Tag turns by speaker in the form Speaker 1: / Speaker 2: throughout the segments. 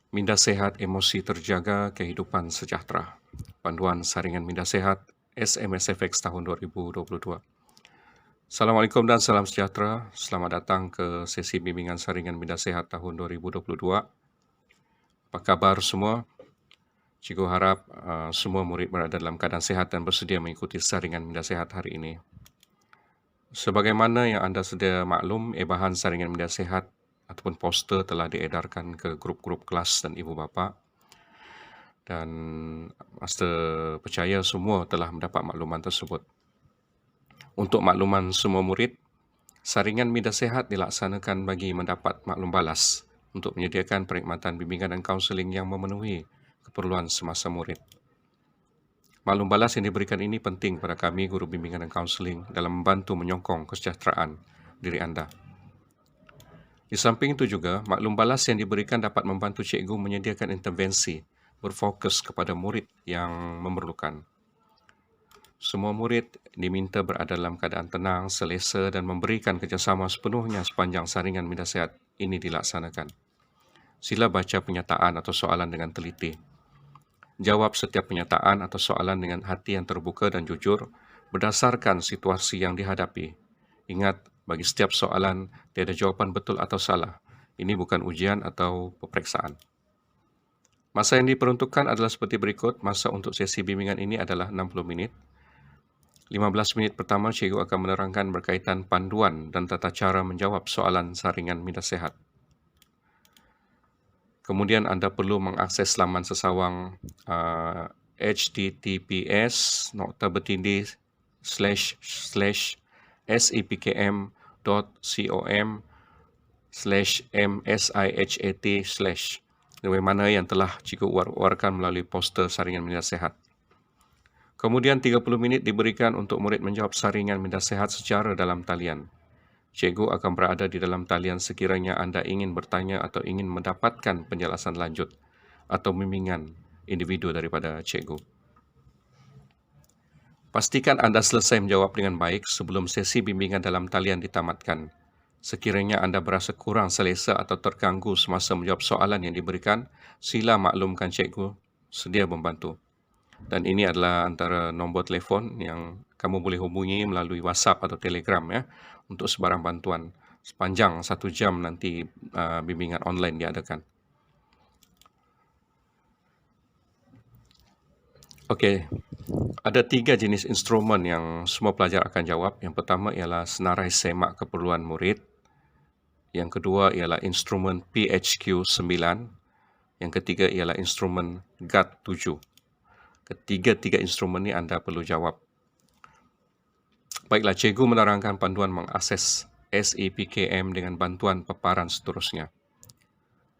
Speaker 1: Minda Sehat, Emosi Terjaga, Kehidupan Sejahtera. Panduan Saringan Minda Sehat, SMSFX tahun 2022. Assalamualaikum dan salam sejahtera. Selamat datang ke sesi bimbingan Saringan Minda Sehat tahun 2022. Apa khabar semua? Cikgu harap semua murid berada dalam keadaan sihat dan bersedia mengikuti Saringan Minda Sehat hari ini. Sebagaimana yang anda sedia maklum, bahan Saringan Minda Sehat ataupun poster telah diedarkan ke grup-grup kelas dan ibu bapa. Dan master percaya semua telah mendapat makluman tersebut. Untuk makluman semua murid, Saringan Minda Sehat dilaksanakan bagi mendapat maklum balas untuk menyediakan perkhidmatan bimbingan dan kaunseling yang memenuhi keperluan semasa murid. Maklum balas yang diberikan ini penting pada kami, guru bimbingan dan kaunseling, dalam membantu menyokong kesejahteraan diri anda. Di samping itu juga, maklum balas yang diberikan dapat membantu cikgu menyediakan intervensi berfokus kepada murid yang memerlukan. Semua murid diminta berada dalam keadaan tenang, selesa dan memberikan kerjasama sepenuhnya sepanjang Saringan Minda Sehat ini dilaksanakan. Sila baca penyataan atau soalan dengan teliti. Jawab setiap penyataan atau soalan dengan hati yang terbuka dan jujur berdasarkan situasi yang dihadapi. Ingat, bagi setiap soalan tiada jawapan betul atau salah. Ini bukan ujian atau peperiksaan. Masa yang diperuntukkan adalah seperti berikut. Masa untuk sesi bimbingan ini adalah 60 minit. 15 minit pertama, cikgu akan menerangkan berkaitan panduan dan tata cara menjawab soalan Saringan Minda Sehat. Kemudian anda perlu mengakses laman sesawang https://sep.com.com/msihat/ bagaimana yang telah cikgu warkan melalui poster Saringan Minda Sehat. Kemudian 30 minit diberikan untuk murid menjawab Saringan Minda Sehat secara dalam talian. Cikgu akan berada di dalam talian sekiranya anda ingin bertanya atau ingin mendapatkan penjelasan lanjut atau bimbingan individu daripada cikgu. Pastikan anda selesai menjawab dengan baik sebelum sesi bimbingan dalam talian ditamatkan. Sekiranya anda berasa kurang selesa atau terganggu semasa menjawab soalan yang diberikan, sila maklumkan cikgu sedia membantu. Dan ini adalah antara nombor telefon yang kamu boleh hubungi melalui WhatsApp atau Telegram ya, untuk sebarang bantuan. Sepanjang 1 jam nanti bimbingan online diadakan. Okey, ada 3 jenis instrumen yang semua pelajar akan jawab. Yang pertama ialah senarai semak keperluan murid. Yang kedua ialah instrumen PHQ9. Yang ketiga ialah instrumen GAT7. Ketiga-tiga instrumen ini anda perlu jawab. Baiklah, cikgu menerangkan panduan mengakses SEPKM dengan bantuan paparan seterusnya.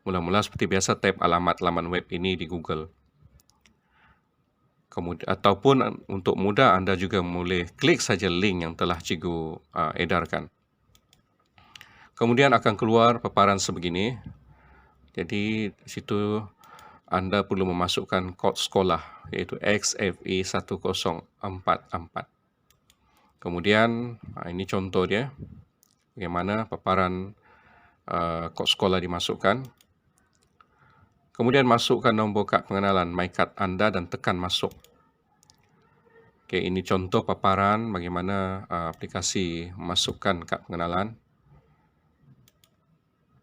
Speaker 1: Mula-mula seperti biasa, tab alamat laman web ini di Google. Kemudian, ataupun untuk mudah, anda juga boleh klik saja link yang telah cikgu edarkan. Kemudian akan keluar paparan sebegini. Jadi, situ anda perlu memasukkan kod sekolah, iaitu XFE1044. Kemudian, ini contoh dia, bagaimana paparan kod sekolah dimasukkan. Kemudian masukkan nombor kad pengenalan MyCard anda dan tekan masuk. Okey, ini contoh paparan bagaimana aplikasi memasukkan kad pengenalan.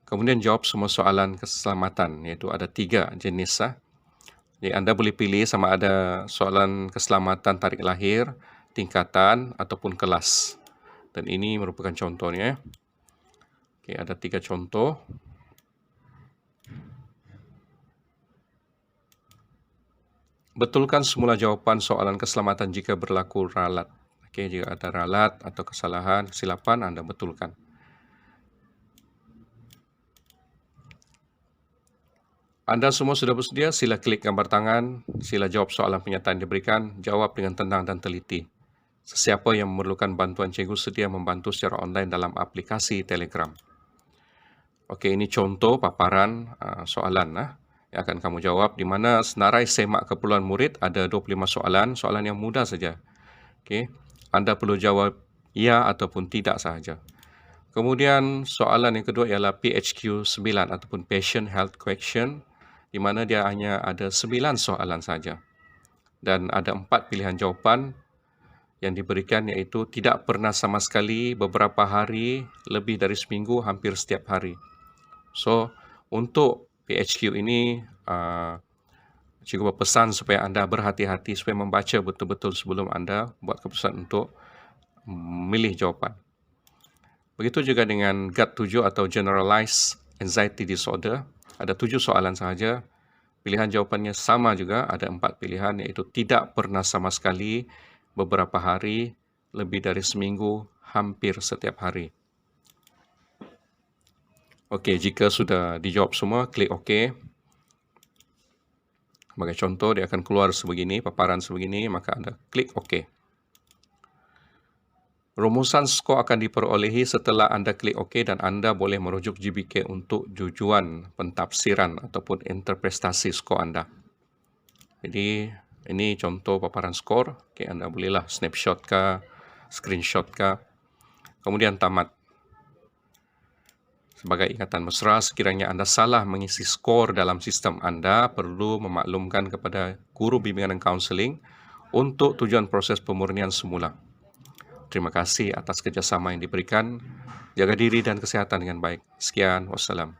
Speaker 1: Kemudian jawab semua soalan keselamatan, iaitu ada 3 jenis. Jadi anda boleh pilih sama ada soalan keselamatan tarikh lahir, tingkatan ataupun kelas. Dan ini merupakan contohnya. Okey, ada 3 contoh. Betulkan semula jawapan soalan keselamatan jika berlaku ralat. Okey, jika ada ralat atau kesalahan, kesilapan, anda betulkan. Anda semua sudah bersedia? Sila klik gambar tangan, sila jawab soalan penyataan diberikan, jawab dengan tenang dan teliti. Sesiapa yang memerlukan bantuan cikgu sedia membantu secara online dalam aplikasi Telegram. Okey, ini contoh paparan soalan yang akan kamu jawab, di mana senarai semak keperluan murid ada 25 soalan, soalan yang mudah saja. Okey, anda perlu jawab ya ataupun tidak sahaja. Kemudian soalan yang kedua ialah PHQ9 ataupun Patient Health Question, di mana dia hanya ada 9 soalan saja. Dan ada 4 pilihan jawapan yang diberikan, iaitu tidak pernah sama sekali, beberapa hari, lebih dari seminggu, hampir setiap hari. So, untuk PHQ ini, cikgu berpesan supaya anda berhati-hati, supaya membaca betul-betul sebelum anda buat keputusan untuk memilih jawapan. Begitu juga dengan GAD-7 atau Generalized Anxiety Disorder. Ada 7 soalan sahaja. Pilihan jawapannya sama juga, ada 4 pilihan, iaitu tidak pernah sama sekali, beberapa hari, lebih dari seminggu, hampir setiap hari. Okey, jika sudah dijawab semua, klik OK. Sebagai contoh, dia akan keluar sebegini, paparan sebegini, maka anda klik OK. Rumusan skor akan diperolehi setelah anda klik OK dan anda boleh merujuk GBK untuk tujuan pentafsiran ataupun interpretasi skor anda. Jadi, ini contoh paparan skor. Okay, anda bolehlah snapshot ke, screenshot ke. Kemudian tamat. Sebagai ingatan mesra, sekiranya anda salah mengisi skor dalam sistem anda, perlu memaklumkan kepada guru bimbingan dan kaunseling untuk tujuan proses pemurnian semula. Terima kasih atas kerjasama yang diberikan. Jaga diri dan kesihatan dengan baik. Sekian, wassalam.